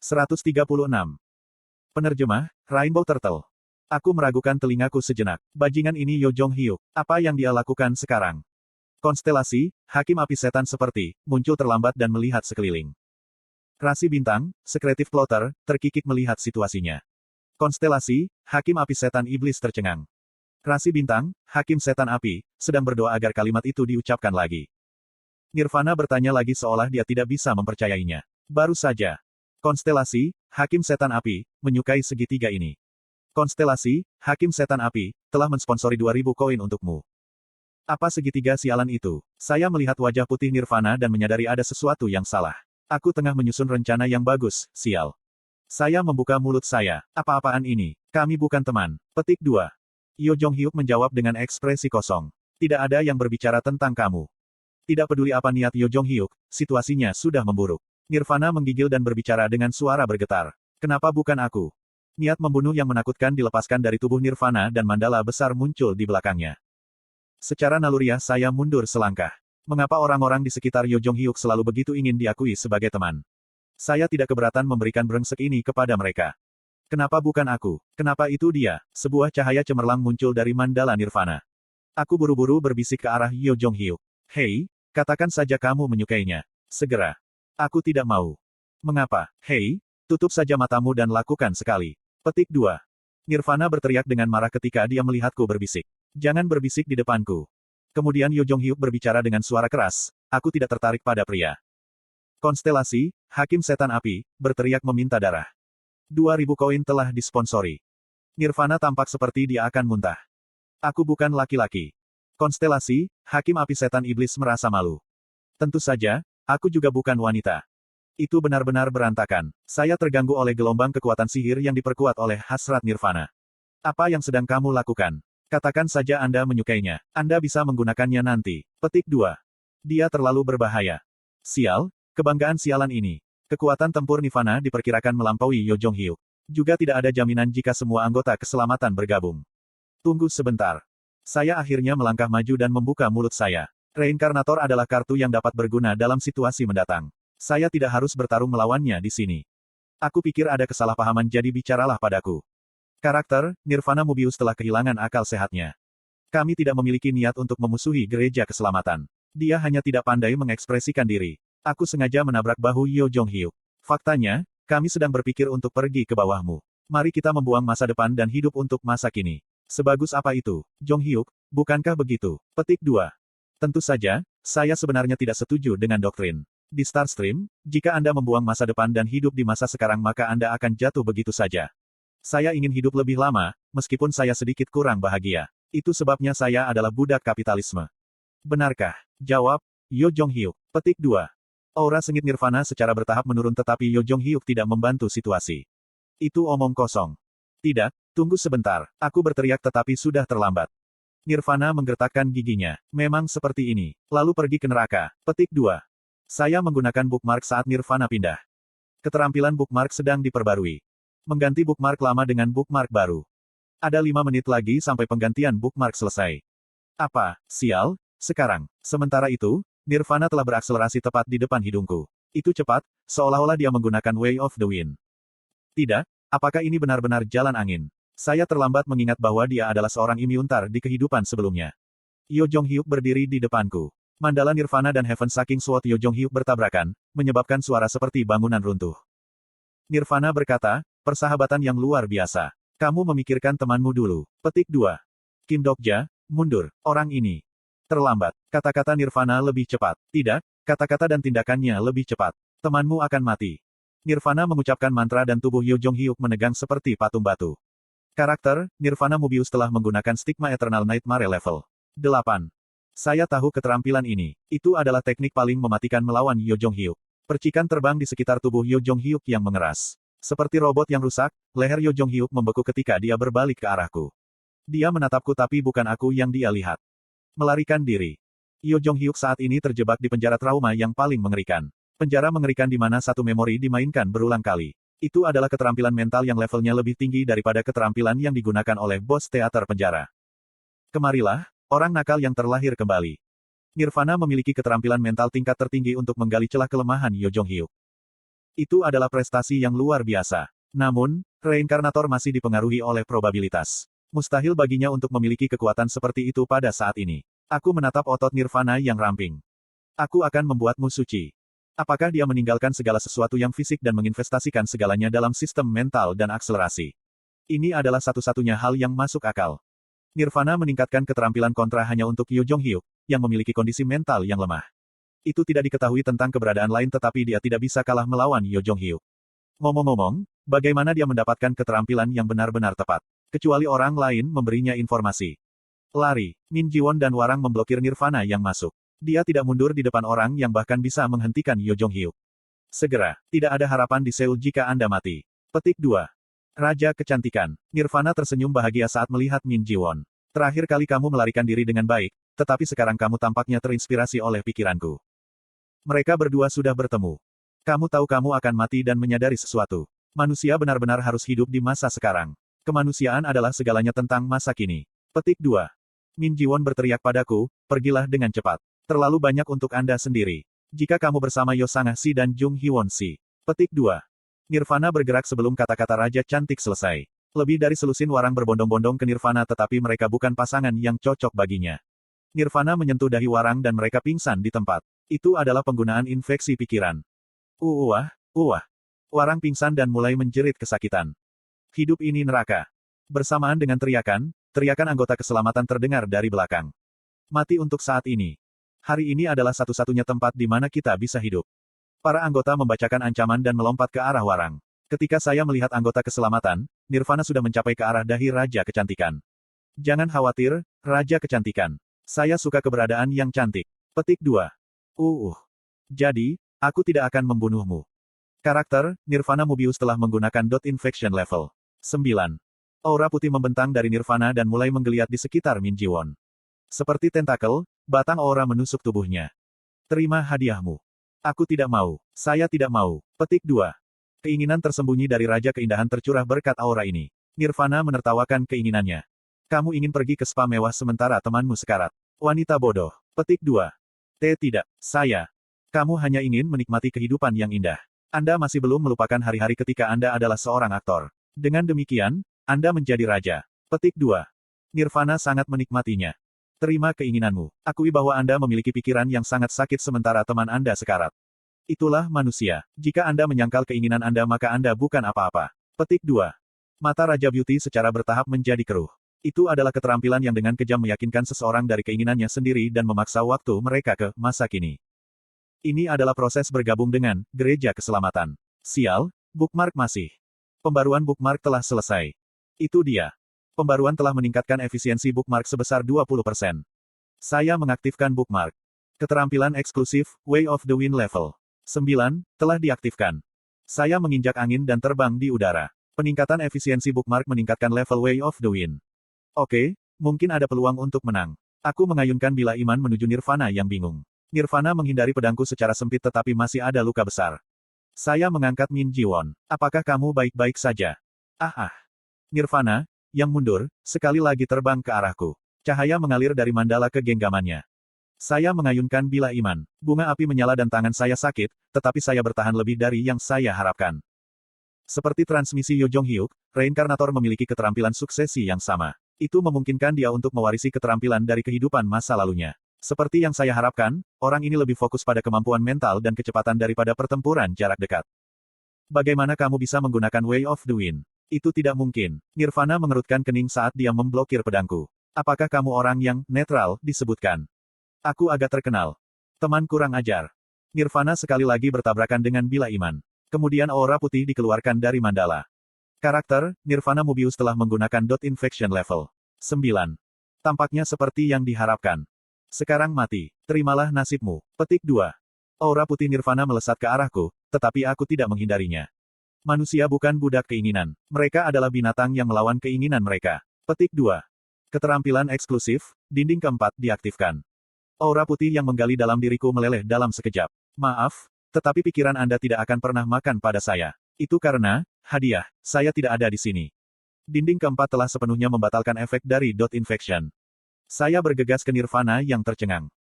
136. Penerjemah, Rainbow Turtle. Aku meragukan telingaku sejenak. Bajingan ini Yo Jong Hyuk. Apa yang dia lakukan sekarang? Konstelasi, Hakim Api Setan seperti, muncul terlambat dan melihat sekeliling. Rasi Bintang, Secretive Plotter, terkikik melihat situasinya. Konstelasi, Hakim Api Setan Iblis tercengang. Rasi Bintang, Hakim Setan Api, sedang berdoa agar kalimat itu diucapkan lagi. Nirvana bertanya lagi seolah dia tidak bisa mempercayainya. Baru saja. Konstelasi, Hakim Setan Api, menyukai segitiga ini. Konstelasi, Hakim Setan Api, telah mensponsori 2000 koin untukmu. Apa segitiga sialan itu? Saya melihat wajah putih Nirvana dan menyadari ada sesuatu yang salah. Aku tengah menyusun rencana yang bagus, sial. Saya membuka mulut saya. Apa-apaan ini? Kami bukan teman. Petik 2. Yo Jong Hyuk menjawab dengan ekspresi kosong. Tidak ada yang berbicara tentang kamu. Tidak peduli apa niat Yo Jong Hyuk, situasinya sudah memburuk. Nirvana menggigil dan berbicara dengan suara bergetar. Kenapa bukan aku? Niat membunuh yang menakutkan dilepaskan dari tubuh Nirvana dan mandala besar muncul di belakangnya. Secara naluriah saya mundur selangkah. Mengapa orang-orang di sekitar Yo Jong Hyuk selalu begitu ingin diakui sebagai teman? Saya tidak keberatan memberikan brengsek ini kepada mereka. Kenapa bukan aku? Kenapa itu dia? Sebuah cahaya cemerlang muncul dari mandala Nirvana. Aku buru-buru berbisik ke arah Yo Jong Hyuk. Hei, katakan saja kamu menyukainya. Segera. Aku tidak mau. Mengapa? Hei, tutup saja matamu dan lakukan sekali. Petik 2. Nirvana berteriak dengan marah ketika dia melihatku berbisik. Jangan berbisik di depanku. Kemudian Yo Jong Hyuk berbicara dengan suara keras, aku tidak tertarik pada pria. Konstelasi, Hakim Setan Api, berteriak meminta darah. 2000 koin telah disponsori. Nirvana tampak seperti dia akan muntah. Aku bukan laki-laki. Konstelasi, Hakim Api Setan Iblis merasa malu. Tentu saja, aku juga bukan wanita. Itu benar-benar berantakan. Saya terganggu oleh gelombang kekuatan sihir yang diperkuat oleh hasrat Nirvana. Apa yang sedang kamu lakukan? Katakan saja Anda menyukainya. Anda bisa menggunakannya nanti. Petik 2. Dia terlalu berbahaya. Sial, kebanggaan sialan ini. Kekuatan tempur Nirvana diperkirakan melampaui Yo Jong Hyuk. Juga tidak ada jaminan jika semua anggota keselamatan bergabung. Tunggu sebentar. Saya akhirnya melangkah maju dan membuka mulut saya. Reinkarnator adalah kartu yang dapat berguna dalam situasi mendatang. Saya tidak harus bertarung melawannya di sini. Aku pikir ada kesalahpahaman jadi bicaralah padaku. Karakter, Nirvana Mobius telah kehilangan akal sehatnya. Kami tidak memiliki niat untuk memusuhi gereja keselamatan. Dia hanya tidak pandai mengekspresikan diri. Aku sengaja menabrak bahu Yo Jong Hyuk. Faktanya, kami sedang berpikir untuk pergi ke bawahmu. Mari kita membuang masa depan dan hidup untuk masa kini. Sebagus apa itu, Jong Hyuk, bukankah begitu? Petik 2. Tentu saja, saya sebenarnya tidak setuju dengan doktrin. Di Starstream, jika Anda membuang masa depan dan hidup di masa sekarang maka Anda akan jatuh begitu saja. Saya ingin hidup lebih lama, meskipun saya sedikit kurang bahagia. Itu sebabnya saya adalah budak kapitalisme. Benarkah? Jawab, Yo Jong Hyuk. Petik 2. Aura sengit Nirvana secara bertahap menurun tetapi Yo Jong Hyuk tidak membantu situasi. Itu omong kosong. Tidak, tunggu sebentar. Aku berteriak tetapi sudah terlambat. Nirvana menggertakkan giginya. Memang seperti ini. Lalu pergi ke neraka. Petik 2. Saya menggunakan bookmark saat Nirvana pindah. Keterampilan bookmark sedang diperbarui. Mengganti bookmark lama dengan bookmark baru. Ada 5 menit lagi sampai penggantian bookmark selesai. Apa, sial, sekarang. Sementara itu, Nirvana telah berakselerasi tepat di depan hidungku. Itu cepat, seolah-olah dia menggunakan Way of the Wind. Tidak, apakah ini benar-benar jalan angin? Saya terlambat mengingat bahwa dia adalah seorang imiuntar di kehidupan sebelumnya. Yo Jong Hyuk berdiri di depanku. Mandala Nirvana dan Heaven Saking Sword Yo Jong Hyuk bertabrakan, menyebabkan suara seperti bangunan runtuh. Nirvana berkata, persahabatan yang luar biasa. Kamu memikirkan temanmu dulu. Petik 2. Kim Dokja, mundur. Orang ini. Terlambat. Kata-kata Nirvana lebih cepat. Tidak, kata-kata dan tindakannya lebih cepat. Temanmu akan mati. Nirvana mengucapkan mantra dan tubuh Yo Jong Hyuk menegang seperti patung batu. Karakter, Nirvana Mobius telah menggunakan stigma Eternal Nightmare level 8. Saya tahu keterampilan ini. Itu adalah teknik paling mematikan melawan Yo Jong Hyuk. Percikan terbang di sekitar tubuh Yo Jong Hyuk yang mengeras. Seperti robot yang rusak, leher Yo Jong Hyuk membeku ketika dia berbalik ke arahku. Dia menatapku tapi bukan aku yang dia lihat. Melarikan diri. Yo Jong Hyuk saat ini terjebak di penjara trauma yang paling mengerikan. Penjara mengerikan di mana satu memori dimainkan berulang kali. Itu adalah keterampilan mental yang levelnya lebih tinggi daripada keterampilan yang digunakan oleh bos teater penjara. Kemarilah, orang nakal yang terlahir kembali. Nirvana memiliki keterampilan mental tingkat tertinggi untuk menggali celah kelemahan Yo Jong Hyuk. Itu adalah prestasi yang luar biasa. Namun, reinkarnator masih dipengaruhi oleh probabilitas. Mustahil baginya untuk memiliki kekuatan seperti itu pada saat ini. Aku menatap otot nirvana yang ramping. Aku akan membuatmu suci. Apakah dia meninggalkan segala sesuatu yang fisik dan menginvestasikan segalanya dalam sistem mental dan akselerasi? Ini adalah satu-satunya hal yang masuk akal. Nirvana meningkatkan keterampilan kontra hanya untuk Yo Jong Hyuk, yang memiliki kondisi mental yang lemah. Itu tidak diketahui tentang keberadaan lain tetapi dia tidak bisa kalah melawan Yo Jong Hyuk. Ngomong-ngomong, bagaimana dia mendapatkan keterampilan yang benar-benar tepat? Kecuali orang lain memberinya informasi. Lari, Min Jiwon dan Warang memblokir Nirvana yang masuk. Dia tidak mundur di depan orang yang bahkan bisa menghentikan Yo Jong Hyuk. Segera, tidak ada harapan di Seoul jika Anda mati. Petik 2. Raja Kecantikan. Nirvana tersenyum bahagia saat melihat Min Jiwon. Terakhir kali kamu melarikan diri dengan baik, tetapi sekarang kamu tampaknya terinspirasi oleh pikiranku. Mereka berdua sudah bertemu. Kamu tahu kamu akan mati dan menyadari sesuatu. Manusia benar-benar harus hidup di masa sekarang. Kemanusiaan adalah segalanya tentang masa kini. Petik 2. Min Jiwon berteriak padaku, pergilah dengan cepat. Terlalu banyak untuk Anda sendiri. Jika kamu bersama Yo Sang-ah Si dan Jung Hwon Si. Petik 2. Nirvana bergerak sebelum kata-kata Raja Cantik selesai. Lebih dari selusin warang berbondong-bondong ke Nirvana tetapi mereka bukan pasangan yang cocok baginya. Nirvana menyentuh dahi warang dan mereka pingsan di tempat. Itu adalah penggunaan infeksi pikiran. Uwah. Warang pingsan dan mulai menjerit kesakitan. Hidup ini neraka. Bersamaan dengan teriakan anggota keselamatan terdengar dari belakang. Mati untuk saat ini. Hari ini adalah satu-satunya tempat di mana kita bisa hidup. Para anggota membacakan ancaman dan melompat ke arah warang. Ketika saya melihat anggota keselamatan, Nirvana sudah mencapai ke arah dahi Raja Kecantikan. Jangan khawatir, Raja Kecantikan. Saya suka keberadaan yang cantik. Petik 2. Jadi, aku tidak akan membunuhmu. Karakter, Nirvana Mobius telah menggunakan dot infection level 9. Aura putih membentang dari Nirvana dan mulai menggeliat di sekitar Min Jiwon. Seperti tentakel, batang aura menusuk tubuhnya. Terima hadiahmu. Aku tidak mau. Saya tidak mau. Petik 2. Keinginan tersembunyi dari Raja Keindahan tercurah berkat aura ini. Nirvana menertawakan keinginannya. Kamu ingin pergi ke spa mewah sementara temanmu sekarat. Wanita bodoh. Petik 2. Tidak, saya. Kamu hanya ingin menikmati kehidupan yang indah. Anda masih belum melupakan hari-hari ketika Anda adalah seorang aktor. Dengan demikian, Anda menjadi raja. Petik 2. Nirvana sangat menikmatinya. Terima keinginanmu. Akui bahwa Anda memiliki pikiran yang sangat sakit sementara teman Anda sekarat. Itulah manusia. Jika Anda menyangkal keinginan Anda maka Anda bukan apa-apa. Petik 2. Mata Raja Beauty secara bertahap menjadi keruh. Itu adalah keterampilan yang dengan kejam meyakinkan seseorang dari keinginannya sendiri dan memaksa waktu mereka ke masa kini. Ini adalah proses bergabung dengan Gereja Keselamatan. Sial, bookmark masih. Pembaruan bookmark telah selesai. Itu dia. Pembaruan telah meningkatkan efisiensi bookmark sebesar 20%. Saya mengaktifkan bookmark. Keterampilan eksklusif, Way of the Wind level 9, telah diaktifkan. Saya menginjak angin dan terbang di udara. Peningkatan efisiensi bookmark meningkatkan level Way of the Wind. Oke, mungkin ada peluang untuk menang. Aku mengayunkan bila iman menuju Nirvana yang bingung. Nirvana menghindari pedangku secara sempit tetapi masih ada luka besar. Saya mengangkat Min Jiwon. Apakah kamu baik-baik saja? Nirvana, yang mundur, sekali lagi terbang ke arahku. Cahaya mengalir dari mandala ke genggamannya. Saya mengayunkan bila iman. Bunga api menyala dan tangan saya sakit, tetapi saya bertahan lebih dari yang saya harapkan. Seperti transmisi Yo Jong Hyuk, reinkarnator memiliki keterampilan suksesi yang sama. Itu memungkinkan dia untuk mewarisi keterampilan dari kehidupan masa lalunya. Seperti yang saya harapkan, orang ini lebih fokus pada kemampuan mental dan kecepatan daripada pertempuran jarak dekat. Bagaimana kamu bisa menggunakan Way of the Wind? Itu tidak mungkin. Nirvana mengerutkan kening saat dia memblokir pedangku. Apakah kamu orang yang netral disebutkan? Aku agak terkenal. Teman kurang ajar. Nirvana sekali lagi bertabrakan dengan bila iman. Kemudian aura putih dikeluarkan dari mandala. Karakter, Nirvana Mobius telah menggunakan dot infection level 9. Tampaknya seperti yang diharapkan. Sekarang mati. Terimalah nasibmu. Petik 2. Aura putih Nirvana melesat ke arahku, tetapi aku tidak menghindarinya. Manusia bukan budak keinginan. Mereka adalah binatang yang melawan keinginan mereka. Petik 2. Keterampilan eksklusif, dinding keempat diaktifkan. Aura putih yang menggali dalam diriku meleleh dalam sekejap. Maaf, tetapi pikiran Anda tidak akan pernah makan pada saya. Itu karena, hadiah, saya tidak ada di sini. Dinding keempat telah sepenuhnya membatalkan efek dari dot infection. Saya bergegas ke Nirvana yang tercengang.